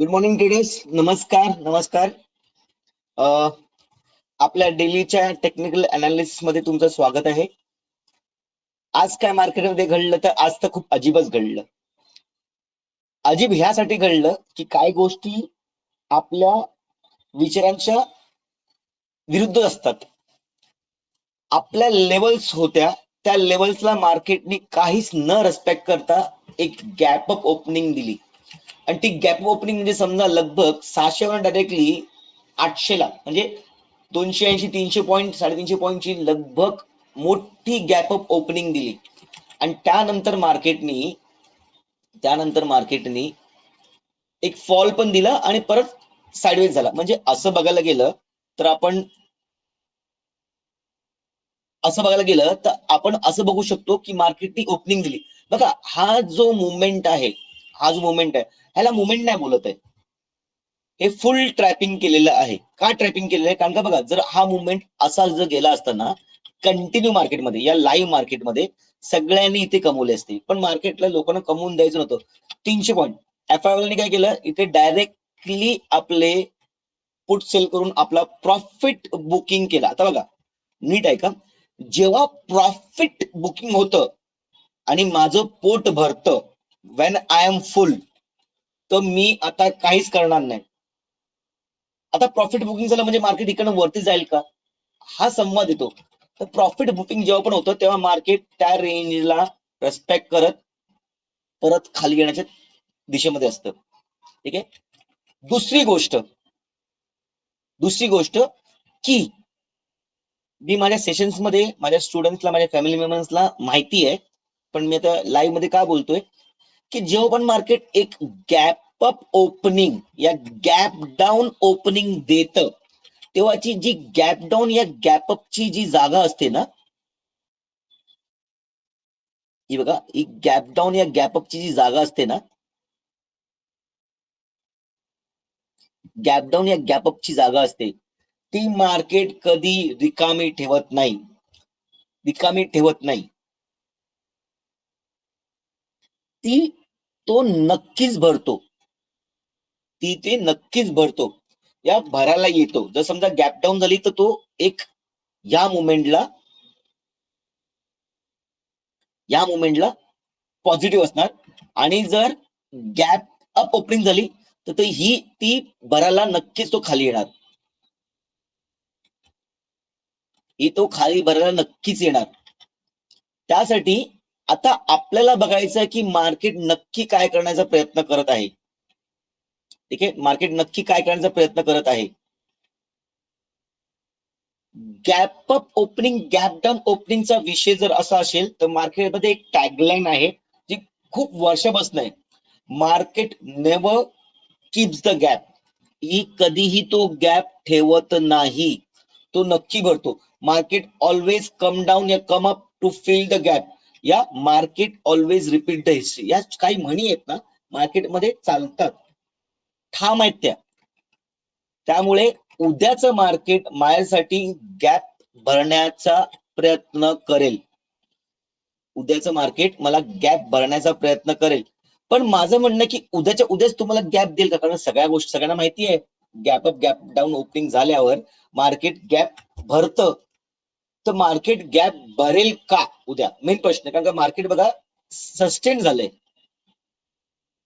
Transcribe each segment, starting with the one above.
Good morning traders. नमस्कार नमस्कार. अ, आपल्या डेलीच्या टेक्निकल अनालिसिस मध्ये तुमचं स्वागत आहे. आज काय मार्केटमध्ये घडलं, तर आज तर खूप अजीबच घडलं. अजीब ह्यासाठी घडलं की काही गोष्टी आपल्या विचारांच्या विरुद्ध असतात. आपल्या लेवल्स होत्या, त्या लेवल्सला मार्केटनी काहीच न रिस्पेक्ट करता एक गॅप अप ओपनिंग दिली. आणि ती गॅप ओपनिंग म्हणजे समजा लगभग 600 वर डायरेक्टली 800 ला, म्हणजे 280 300 पॉईंट 350 पॉईंटची लगभग मोठी गॅप अप ओपनिंग दिली. आणि त्यानंतर मार्केटनी एक फॉल पण दिला आणि परत साइडवेज झाला. म्हणजे असं बघायला गेलं तर आपण असं बघू शकतो की मार्केटनी ओपनिंग दिली. बघा, हा जो मुवमेंट आहे ह्याला मुवमेंट नाही बोलत आहे, हे फुल ट्रॅपिंग केलेलं आहे. का ट्रॅपिंग केलेलं आहे? कारण का बघा, जर हा मुवमेंट असा जर गेला असताना कंटिन्यू मार्केटमध्ये, या लाईव्ह मार्केटमध्ये सगळ्यांनी इथे कमवले असते, पण मार्केटला लोकांना कमवून द्यायचं नव्हतं. 300 पॉईंट एफआयने काय केलं, इथे डायरेक्टली आपले पुट सेल करून आपला प्रॉफिट बुकिंग केला. आता बघा, नीट आहे का, जेव्हा प्रॉफिट बुकिंग होतं आणि माझं पोट भरतं, वेन आय एम फुल, तर मी आता काहीच करणार नाही. आता प्रॉफिट बुकिंग झालं म्हणजे मार्केट इकडनं वरती जाईल का, हा संवाद येतो. तर प्रॉफिट बुकिंग जेव्हा पण होतं तेव्हा मार्केट त्या रेंजला रेस्पेक्ट करत परत खाली येण्याच्या दिशेमध्ये असतं. ठीक आहे. दुसरी गोष्ट की मी माझ्या सेशन्स मध्ये माझ्या स्टुडंट्सला, माझ्या फॅमिली मेंबर्सला माहिती आहे, पण मी आता लाईव्ह मध्ये का बोलतोय, की जेव्हा पण मार्केट एक गॅप अप ओपनिंग या गॅप डाऊन ओपनिंग देतं, तेव्हाची जी गॅप डाऊन या गॅप अपची जी जागा असते ना, ही बघा, ही गॅप डाऊन या गॅप अपची जी जागा असते ना, गॅप डाऊन या गॅप अपची जागा असते, ती मार्केट कधी रिकामी ठेवत नाही. ती तो नक्कीच भरतो. ते नक्कीच भरतो. या भरायला येतो. जर समजा गॅप डाऊन झाली तर तो एक या मुवमेंटला पॉझिटिव्ह असणार. आणि जर गॅप अप ओपनिंग झाली तर ती भरायला नक्कीच तो खाली येणार. तो खाली भरायला नक्कीच येणार. त्यासाठी आता आपल्याला बघायचं की मार्केट नक्की काय करण्याचा प्रयत्न करत आहे. ठीक आहे, मार्केट नक्की काय करण्याचा प्रयत्न करत आहे. Gap up opening, gap down ओपनिंगचा विषय जर असा असेल तर मार्केटमध्ये एक टॅगलाईन आहे जी खूप वर्षापासून आहे, market never keeps the gap. ही कधीही तो गॅप ठेवत नाही, तो नक्की भरतो. मार्केट ऑलवेज कम डाऊन या come up to fill the gap, या market always repeat the history, या काही म्हणी आहेत ना मार्केटमध्ये चालतात, ठाम आहेत त्या. त्यामुळे उद्याचं मार्केट माझ्यासाठी गॅप भरण्याचा प्रयत्न करेल. उद्याचं मार्केट मला गॅप भरण्याचा प्रयत्न करेल. पण माझं म्हणणं की उद्याच्या उद्याच तुम्हाला गॅप देईल का? कारण सगळ्यांना माहिती आहे, gap up gap down opening झाल्यावर मार्केट गॅप भरतं. तर मार्केट गॅप भरेल का उद्या, मेन प्रश्न. कारण का मार्केट बघा सस्टेन झालंय,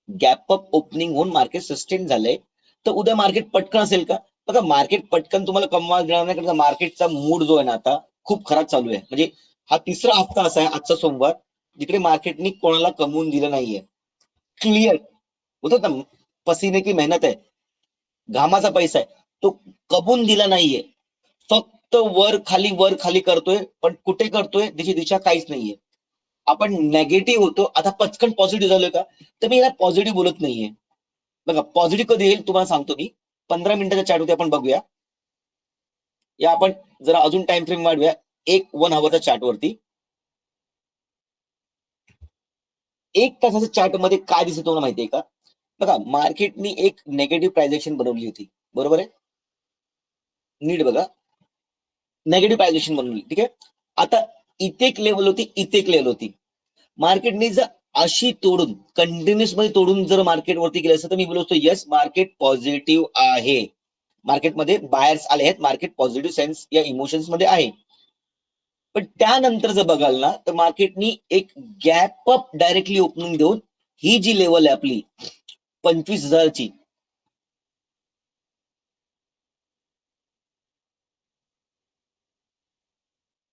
गॅप अप ओपनिंग होऊन मार्केट सस्टेन झालंय, तर उद्या मार्केट पटकन असेल का? बघा, मार्केट पटकन तुम्हाला कमवायला देणार नाही, कारण मार्केटचा मूड जो आहे ना आता खूप खराब चालू आहे. म्हणजे हा तिसरा हप्ता असा आहे, आजचा सोमवार, जिकडे मार्केटनी कोणाला कमवून दिलं नाहीये. क्लिअर होतं ना, पसीने की मेहनत आहे, घामाचा पैसा आहे, तो कमवून दिला नाहीये. फक्त वर खाली करतोय, पण कुठे करतोय त्याची दिशा काहीच नाहीये. आपण नेगेटिव्ह होतो, आता पचकन पॉझिटिव्ह झालोय का? तर मी याला पॉझिटिव्ह बोलत नाहीये. बघा, पॉझिटिव्ह कधी येईल तुम्हाला सांगतो मी. 15 मिनिटाच्या चॅटवरती आपण बघूया. या आपण जरा अजून टाइम फ्रेम वाढूया, 1 हवरच्या चार्टवरती. 1 तासाच्या चार्ट मध्ये काय दिसत तुम्हाला माहितीये का? बघा, मार्केटनी एक नेगेटिव्ह प्राइजेक्शन बनवली होती, बरोबर आहे? नीट बघा, नेगेटिव्ह प्राइजेक्शन बनवली. ठीक आहे. आता इथे एक लेवल होती, इथे एक लेवल होती. मार्केटने जर अशी तोडून कंटिन्युअस मध्ये तोडून जर मार्केट वरती गेलं असतं तर मी बोलतो असतो यस मार्केट पॉझिटिव्ह आहे, मार्केटमध्ये बायर्स आले आहेत, मार्केट पॉझिटिव्ह सेन्स या इमोशन्स मध्ये आहे. पण त्यानंतर जर बघाल ना तर मार्केटनी एक गॅप अप डायरेक्टली ओपनिंग देऊन ही जी लेवल आहे आपली 25,000ची,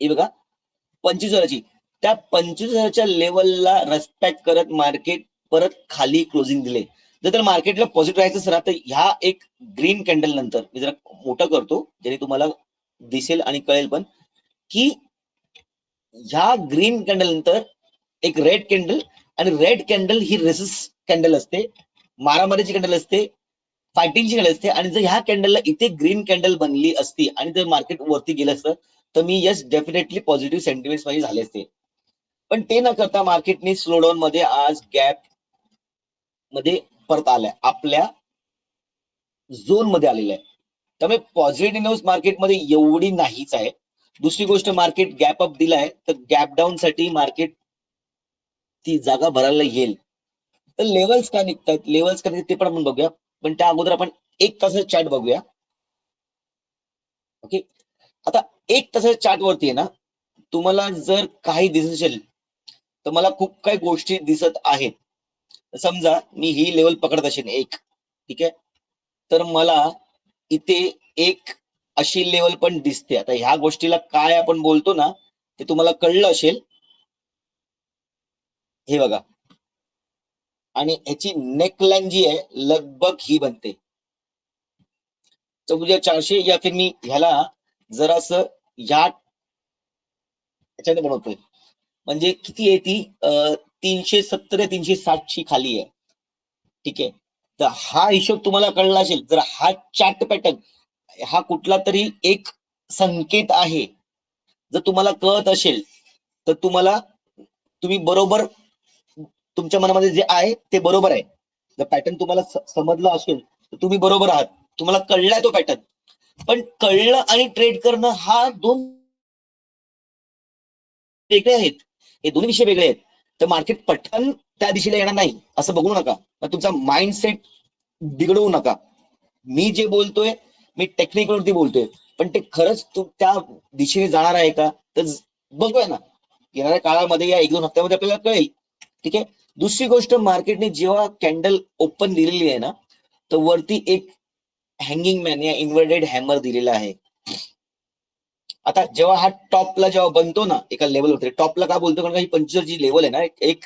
ही बघा 25,000ची, त्या 25,000च्या लेवलला रेस्पेक्ट करत मार्केट परत खाली क्लोजिंग दिले. जर मार्केटला पॉझिटिव्ह राहायचं सर तर ह्या एक ग्रीन कॅन्डल नंतर मी जरा मोठं करतो ज्याने तुम्हाला दिसेल आणि कळेल पण की ह्या ग्रीन कॅन्डल नंतर एक रेड कॅन्डल, आणि रेड कॅन्डल ही रेसिस्ट कॅन्डल असते, मारामारीची कॅन्डल असते, फायटिंगची कॅन्डल असते. आणि जर ह्या कॅन्डलला इथे ग्रीन कॅन्डल बनली असती आणि जर मार्केट वरती गेलं असतं तर me yes definitely positive sentiments माझे झाले असते. पण ते न करता मार्केटने स्लोडाऊन मध्ये आज गॅप मध्ये परत आलाय, आपल्या झोन मध्ये आलेला आहे. त्यामुळे पॉझिटिव्ह न्यूज मार्केटमध्ये एवढी नाहीच आहे. दुसरी गोष्ट मार्केट गॅप अप दिलाय तर गॅप डाऊन साठी मार्केट ती जागा भरायला येईल. तर लेवल्स का निघतात, लेवल्स का निघतात ते पण आपण बघूया. पण त्या अगोदर आपण एक तासाचा चार्ट बघूया. ओके, आता एक तासाच्या चार्ट वरती आहे ना तुम्हाला जर काही दिसत असेल तर मला खूप काही गोष्टी दिसत आहेत. समजा मी ही लेवल पकडत असेल एक, ठीक आहे, तर मला इथे एक अशी लेवल पण दिसते. आता ह्या गोष्टीला काय आपण बोलतो ना ते तुम्हाला कळलं असेल. हे बघा, आणि ह्याची नेकलाईन जी आहे लगभग ही बनते 14,400, या फिर मी ह्याला जरासं ह्या ह्याच्याने बनवतोय, म्हणजे किती आहे ती 370 360 ची खाली आहे. ठीक आहे, तर हा हिशोब तुम्हाला कळला असेल. जर हा चार्ट पॅटर्न हा कुठला तरी एक संकेत आहे जर तुम्हाला कळत असेल तर तुम्ही बरोबर तुमच्या मनामध्ये जे आहे ते बरोबर आहे. जर पॅटर्न तुम्हाला समजला असेल तर तुम्ही बरोबर आहात, तुम्हाला कळलाय तो पॅटर्न. पण कळलं आणि ट्रेड करणं हा दोन वेगळे आहेत, हे दोन्ही विषय वेगळे आहेत. तर मार्केट पटकन त्या दिशेला येणार नाही असं बघू नका, तुमचा माइंडसेट बिघडवू नका. मी जे बोलतोय मी टेक्निकवरती बोलतोय, पण ते खरंच त्या दिशेने जाणार आहे का तर बघूया ना येणाऱ्या काळामध्ये, या 1-2 हफ्त्यामध्ये आपल्याला कळेल. ठीक आहे, दुसरी गोष्ट मार्केटने जेव्हा कॅन्डल ओपन दिलेली आहे ना तर वरती एक हँगिंग मॅन या इन्व्हर्टेड हॅमर दिलेला आहे. आता जेव्हा हा टॉपला जेव्हा बनतो ना एका लेवल होते, टॉपला का बोलतो कारण ही 25 जी लेवल आहे ना एक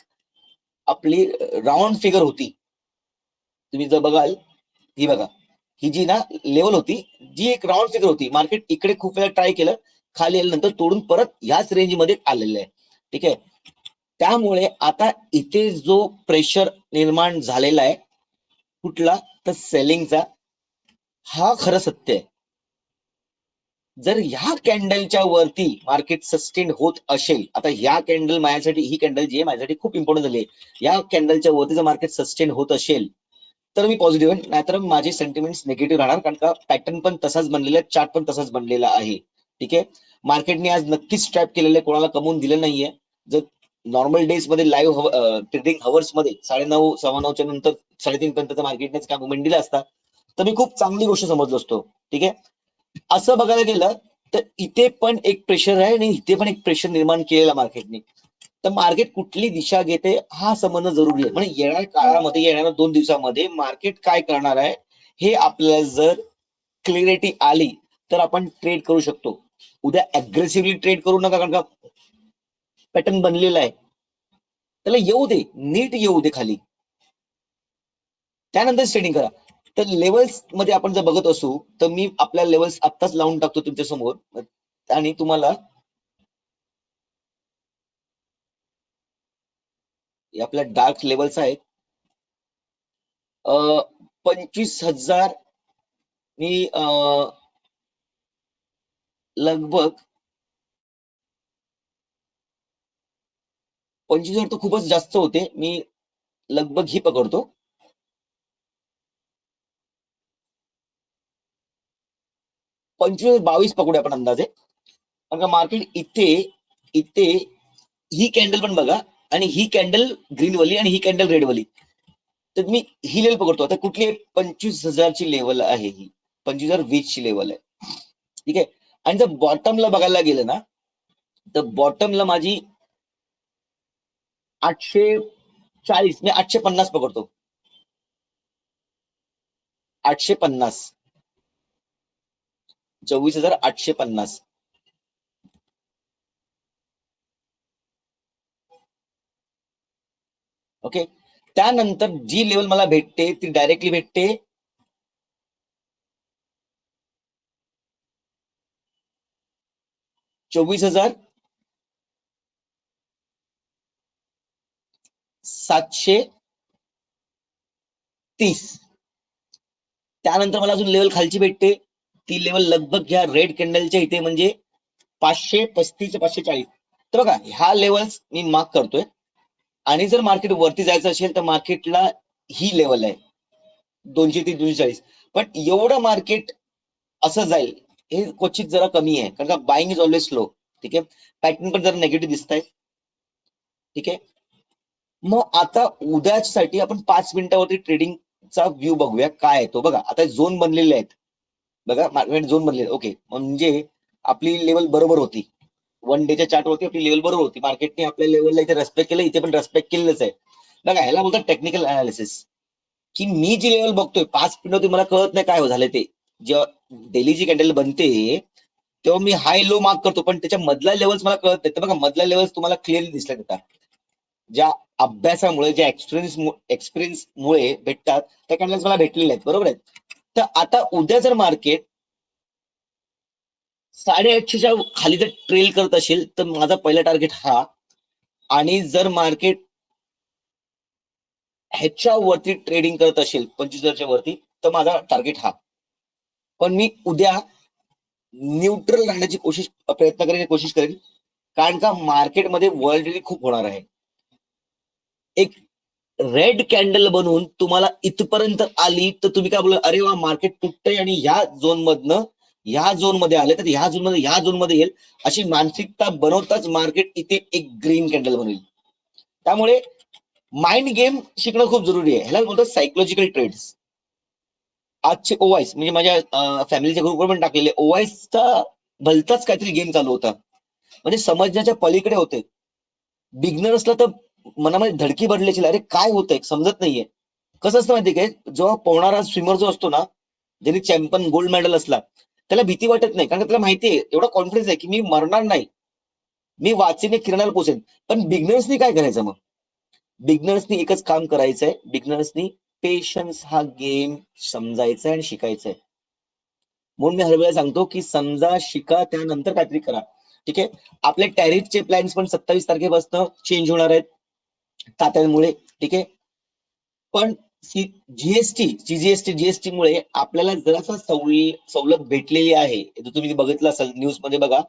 आपली राऊंड फिगर होती. तुम्ही जर बघाल ही बघा, ही जी ना लेवल होती जी एक राऊंड फिगर होती. मार्केट इकडे खूप वेळा ट्राय केलं, खाली आल्यानंतर तोडून परत याच रेंज मध्ये आलेलं आहे. ठीक आहे, त्यामुळे आता इथे जो प्रेशर निर्माण झालेला आहे कुठला तर सेलिंगचा, हा खरं सत्य आहे. जर ह्या कॅन्डलच्या वरती मार्केट सस्टेन होत असेल, आता ह्या कॅन्डल माझ्यासाठी, ही कॅन्डल जी आहे माझ्यासाठी खूप इम्पॉर्टंट झाली आहे, या कॅन्डलच्या वरती जर मार्केट सस्टेन होत असेल तर मी पॉझिटिव्ह आहे, नाहीतर माझे सेंटिमेंट्स निगेटिव्ह राहणार, कारण का पॅटर्न पण तसाच बनलेला आहे, चार्ट पण तसाच बनलेला आहे. ठीक आहे, मार्केटने आज नक्कीच ट्रॅप केलेलं आहे, कोणाला कमवून दिलं नाहीये. जर नॉर्मल डेज मध्ये लाईव्ह ट्रेडिंग हवर्स मध्ये 9:30 9:15च्या नंतर 3:30 पर्यंत मार्केटनेच काय मुवमेंट दिला असता तर मी खूप चांगली गोष्ट समजलो असतो. ठीक आहे, असं बघायला गेलं तर इथे पण एक प्रेशर आहे आणि इथे पण एक प्रेशर निर्माण केलेला मार्केटने. तर मार्केट कुठली दिशा घेते हा समजणं जरुरी आहे. म्हणजे येणाऱ्या काळामध्ये, येणाऱ्या 2 दिवसामध्ये मार्केट काय करणार आहे हे आपल्याला जर क्लिअरिटी आली तर आपण ट्रेड करू शकतो. उद्या अग्रेसिव्हली ट्रेड करू नका, कारण का पॅटर्न बनलेला आहे, त्याला येऊ दे, नीट येऊ दे खाली, त्यानंतर ट्रेडिंग करा. तर लेवल्स मध्ये आपण जर बघत असू तर मी आपल्या लेवल्स आत्ताच लावून टाकतो तुमच्या समोर आणि तुम्हाला आपल्या डार्क लेवल्स आहेत 25,000. मी लगभग 25,000 तर खूपच जास्त होते, मी लगभग ही पकडतो 25,22 पकडूया आपण अंदाजे. कारण का मार्केट इथे इथे ही कॅन्डल पण बघा, आणि ही कॅन्डल ग्रीन वाली आणि ही कॅन्डल रेड वाली. तर मी ही लेवल पकडतो. आता कुठली 25,000ची लेवल आहे, ही 25,020 ची लेवल आहे. ठीक आहे. आणि जर बॉटमला बघायला गेलं ना, तर बॉटमला माझी 840, मी 850 पकडतो. 850, 24,850. ओके. त्यानंतर जी लेवल मला भेटते ती डायरेक्टली भेटते 24,730. त्यानंतर मला अजून लेवल खालची भेटते, ती लेवल लगभग ह्या रेड कॅन्डलच्या इथे, म्हणजे 535 540. तर बघा, ह्या लेवल्स मी मार्क करतोय. आणि जर मार्केट वरती जायचं असेल तर मार्केटला ही लेवल आहे 230 240. पण एवढं मार्केट असं जाईल हे क्वचित जरा कमी आहे, कारण का बाईंग इज ऑलवेज स्लो. ठीक आहे. पॅटर्न पण जरा नेगेटिव्ह दिसत आहे. ठीक आहे. मग आता उद्यासाठी आपण 5 मिनिटावरती ट्रेडिंगचा व्ह्यू बघूया काय आहे तो. बघा, आता झोन बनलेले आहेत. बघा, मार्केट झोन बनलेले. ओके, म्हणजे आपली लेवल बरोबर होती. 1 डेच्या चार्टवरती आपली लेवल बरोबर होती. मार्केटने आपल्या लेवलला इथे रेस्पेक्ट केलं, इथे पण रेस्पेक्ट केलेलंच आहे. बघा, ह्याला बोलतात टेक्निकल अनालिसिस. की मी जी लेवल बघतोय 5 मिनिटावरती, मला कळत नाही काय झालं ते. जेव्हा डेली जी कॅन्डल बनते तेव्हा मी हाय लो मार्क करतो, पण त्याच्या मधल्या लेवल्स मला कळत नाही. तर बघा, मधल्या लेवल्स तुम्हाला क्लिअरली दिसल्यात आता, ज्या अभ्यासामुळे, ज्या एक्सपिरियन्स मुळे भेटतात त्या कॅन्डल्स मला भेटलेल्या आहेत. बरोबर आहे. तर आता उद्या जर मार्केट 850च्या खाली जर ट्रेल करत असेल तर माझा पहिला टार्गेट हा. आणि जर मार्केट ह्याच्यावरती ट्रेडिंग करत असेल 25,000च्या वरती, तर माझा टार्गेट हा. पण मी उद्या न्यूट्रल राहण्याची प्रयत्न करेन, कोशिश करेन, कारण का मार्केटमध्ये व्हॉलॅटिलिटी खूप होणार आहे. एक रेड कॅन्डल बनवून तुम्हाला इथपर्यंत आली तर तुम्ही काय बोला, अरे वा, मार्केट तुटतंय आणि ह्या झोन मधनं ह्या झोन मध्ये आले, तर ह्या झोन मध्ये येईल, अशी मानसिकता बनवताच मार्केट इथे एक ग्रीन कॅन्डल बनवेल. त्यामुळे माइंड गेम शिकणं खूप जरुरी आहे. ह्याला बोलतात सायकोलॉजिकल ट्रेड्स. आजचे ओवायस म्हणजे माझ्या फॅमिलीच्या ग्रुपवर पण टाकलेले, ओवायसचा भलताच काहीतरी गेम चालू होता, म्हणजे समजण्याच्या पलीकडे होते. बिगनर असला तर मनामध्ये धडकी भरल्याची, अरे काय होतंय समजत नाहीये. कसं असतं माहिती काय, जेव्हा पोहणारा स्विमर जो असतो ना, ज्यांनी चॅम्पियन गोल्ड मेडल असला, त्याला भीती वाटत नाही, कारण त्याला माहितीये, एवढा कॉन्फिडन्स आहे की मी मरणार नाही, मी वाचेने किरणाला पोचेन. पण बिगनर्सनी काय करायचं मग? बिगनर्सनी एकच काम करायचंय, बिगनर्सनी पेशन्स हा गेम समजायचा आणि शिकायचंय. म्हणून मी हर वेळेला सांगतो की समजा, शिका, त्यानंतर काहीतरी करा. ठीक आहे. आपले टॅरिफचे प्लॅन्स पण 27 तारखेपासून चेंज होणार आहेत तात्यांमुळे. ठीक आहे. पण जीएसटी मुळे आपल्याला जरासा सवलत भेटलेली आहे. तुम्ही बघितलं असाल, न्यूज मध्ये बघा,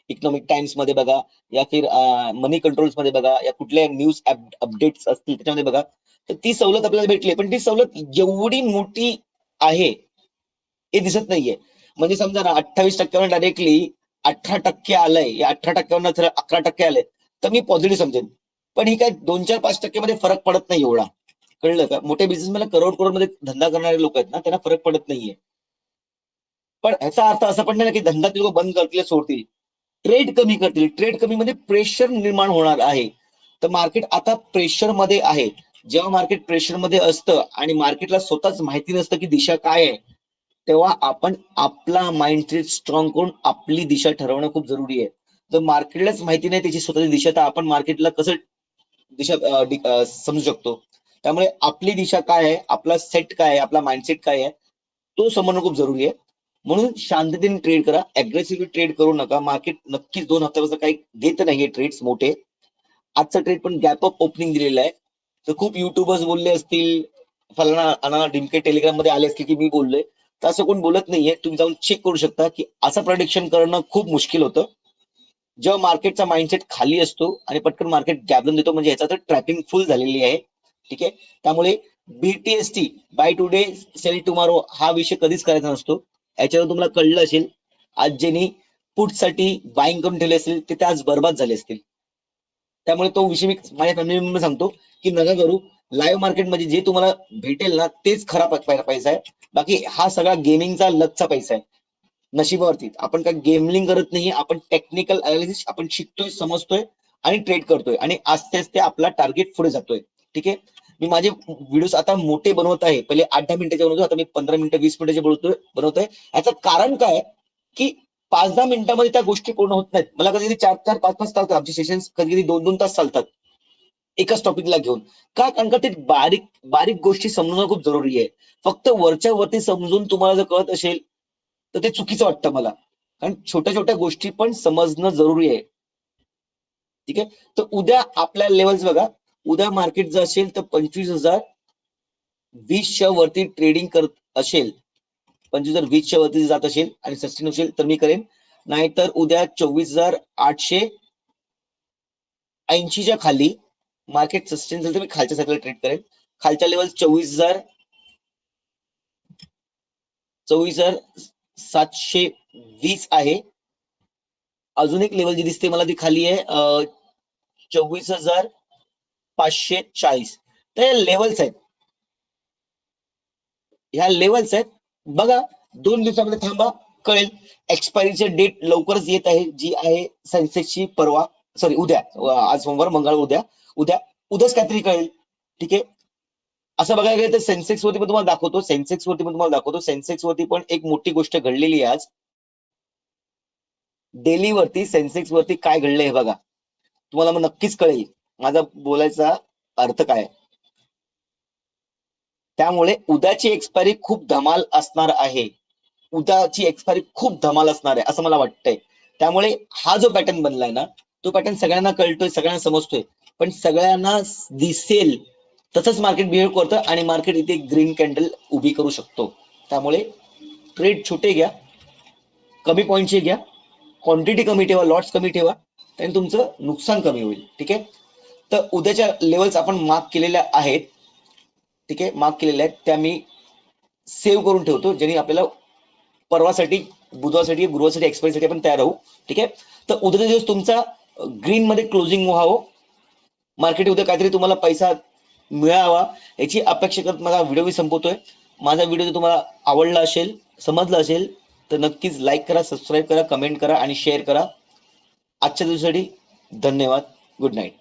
इकॉनॉमिक टाइम्स मध्ये बघा, या फिर मनी कंट्रोल्स मध्ये बघा, या कुठल्या न्यूज अपडेट्स असतील त्याच्यामध्ये बघा, तर ती सवलत आपल्याला भेटली. पण ती सवलत एवढी मोठी आहे हे दिसत नाहीये. म्हणजे समजा ना, 28% डायरेक्टली 18% आलंय, या 18% जर 11% आलंय, तर मी पॉझिटिव्ह समजेन. पण ही काय 2-4-5% मध्ये फरक पडत नाही एवढा. कळलं का? मोठे बिझनेसमॅन करोड करोड मध्ये धंदा करणारे लोक आहेत ना, त्यांना फरक पडत नाहीये. पण ह्याचा अर्थ असा पण नाही की धंदा ते लोक बंद करतील, सोडतील. ट्रेड कमी करतील. ट्रेड कमी मध्ये प्रेशर निर्माण होणार आहे. तर मार्केट आता प्रेशर मध्ये आहे. जेव्हा मार्केट प्रेशर मध्ये असतं आणि मार्केटला स्वतःच माहिती नसतं की दिशा काय आहे, तेव्हा आपण आपला माइंडसेट स्ट्रॉंग करून आपली दिशा ठरवणं खूप जरुरी आहे. जर मार्केटलाच माहिती नाही त्याची स्वतःची दिशा, तर आपण मार्केटला कसं दिशा समजू शकतो? त्यामुळे आपली दिशा काय आहे, आपला सेट काय आहे, आपला माइंडसेट काय आहे, तो समजणं खूप जरुरी आहे. म्हणून शांततेने ट्रेड करा, अग्रेसिव्हली ट्रेड करू नका. मार्केट नक्कीच 2 हफ्त्यापासून काही देत नाहीये ट्रेड्स मोठे. आजचा ट्रेड पण गॅप अप ओपनिंग दिलेला आहे. तर खूप युट्यूबर्स बोलले असतील, फलाना अनाना डिमके टेलिग्राम मध्ये आले असतील की मी बोललोय, तर असं कोण बोलत नाहीये. तुम्ही जाऊन चेक करू शकता की असं प्रेडिक्शन करणं खूप मुश्किल होतं. जेव्हा मार्केटचा माइंडसेट खाली असतो आणि पटकन मार्केट गॅबलन देतो, म्हणजे याचा तर ट्रॅपिंग फुल झालेली आहे. ठीक आहे. त्यामुळे BTST, buy today sell tomorrow, हा विषय कधीच करायचा नसतो. याच्यावर तुम्हाला कळलं असेल, आज ज्यांनी पुट साठी बाईंग करून ठेवले असेल ते आज बर्बाद झाले असतील. त्यामुळे तो विषय मी माझ्या फॅमिली मेंबर सांगतो की नका करू. लाईव्ह मार्केटमध्ये जे तुम्हाला भेटेल ना तेच खरा पैसा आहे. बाकी हा सगळा गेमिंगचा लकचा पैसा आहे, नशिबावरती. आपण काय गेमलिंग करत नाही, आपण टेक्निकल अनालिसिस आपण शिकतोय, समजतोय आणि ट्रेड करतोय आणि आस्ते आस्ते आपला टार्गेट पुढे जातोय. ठीक आहे. मी माझे व्हिडिओ आता मोठे बनवत आहे. पहिले 8-10 मिनिटाचे बनवतो, आता मी 15 मिनिटं 20 मिनिटाचे बनवतोय. याचं कारण काय की 5-10 मिनिटांमध्ये त्या गोष्टी पूर्ण होत नाहीत. मला कधी 4-4, 5-5 चालतात आमचे सेशन, कधी 2-2 तास चालतात एकाच टॉपिकला घेऊन. का? कारण का ते बारीक बारीक गोष्टी समजणं खूप जरुरी आहे. फक्त वरच्या वरती समजून तुम्हाला जर कळत असेल तर ते चुकीचं वाटतं मला. कारण छोट्या छोट्या गोष्टी पण समजणं जरुरी आहे. ठीक आहे. तर उद्या आपल्या लेवल्स बघा, उद्या मार्केट जर असेल तर 25,020च्या वरती ट्रेडिंग करत असेल, 25,020च्या वरती जात असेल आणि सस्टेन असेल तर मी करेन. नाहीतर उद्या 24,880च्या खाली मार्केट सस्टेन झालं तर मी खालच्या साईडला ट्रेड करेन. खालच्या लेवल 24,720 आहे. अजून एक लेवल जी दिसते मला ती खाली आहे 24,540. तर या लेवल्स आहेत, ह्या लेवल्स आहेत. बघा 2 दिवसामध्ये थांबा, कळेल. एक्सपायरीचे डेट लवकरच येत आहे, जी आहे सेन्सेक्सची परवा, सॉरी उद्या. आज सोमवार, मंगळ, उद्याच काहीतरी कळेल. ठीक आहे. असं बघायला गेलं तर सेन्सेक्स वरती पण तुम्हाला दाखवतो, सेन्सेक्स वरती पण एक मोठी गोष्ट घडलेली आहे आज. डेली वरती सेन्सेक्स वरती काय घडलंय हे बघा, तुम्हाला मग नक्कीच कळेल माझा बोलायचा अर्थ काय. त्यामुळे उद्याची एक्सपायरी खूप धमाल असणार आहे, असं मला वाटतंय. त्यामुळे हा जो पॅटर्न बनलाय ना, तो पॅटर्न सगळ्यांना कळतोय, सगळ्यांना समजतोय, पण सगळ्यांना दिसेल तसंच मार्केट बिहेव करतं आणि मार्केट इथे ग्रीन कॅन्डल उभी करू शकतो. त्यामुळे ट्रेड छोटे घ्या, कमी पॉईंटचे घ्या, क्वांटिटी कमी ठेवा, लॉट्स कमी ठेवा, त्याने तुमचं नुकसान कमी होईल. ठीक आहे. तर उद्याच्या लेवल्स आपण मार्क केलेल्या आहेत. ठीक आहे, मार्क केलेल्या आहेत, त्या मी सेव्ह करून ठेवतो, ज्याने आपल्याला परवासाठी, बुधवारसाठी, गुरुवारसाठी, एक्सपायरीसाठी आपण तयार राहू. ठीक आहे. तर उद्याचा दिवस तुमचा ग्रीन मध्ये क्लोजिंग व्हावं, मार्केट उद्या काहीतरी तुम्हाला पैसा मिळावा याची अपेक्षा करत माझा व्हिडिओ मी संपवतोय. माझा व्हिडिओ जर तुम्हाला आवडला असेल, समजला असेल तर नक्कीच लाईक करा, सबस्क्राईब करा, कमेंट करा आणि शेअर करा. आजच्या दिवसासाठी धन्यवाद. Good night.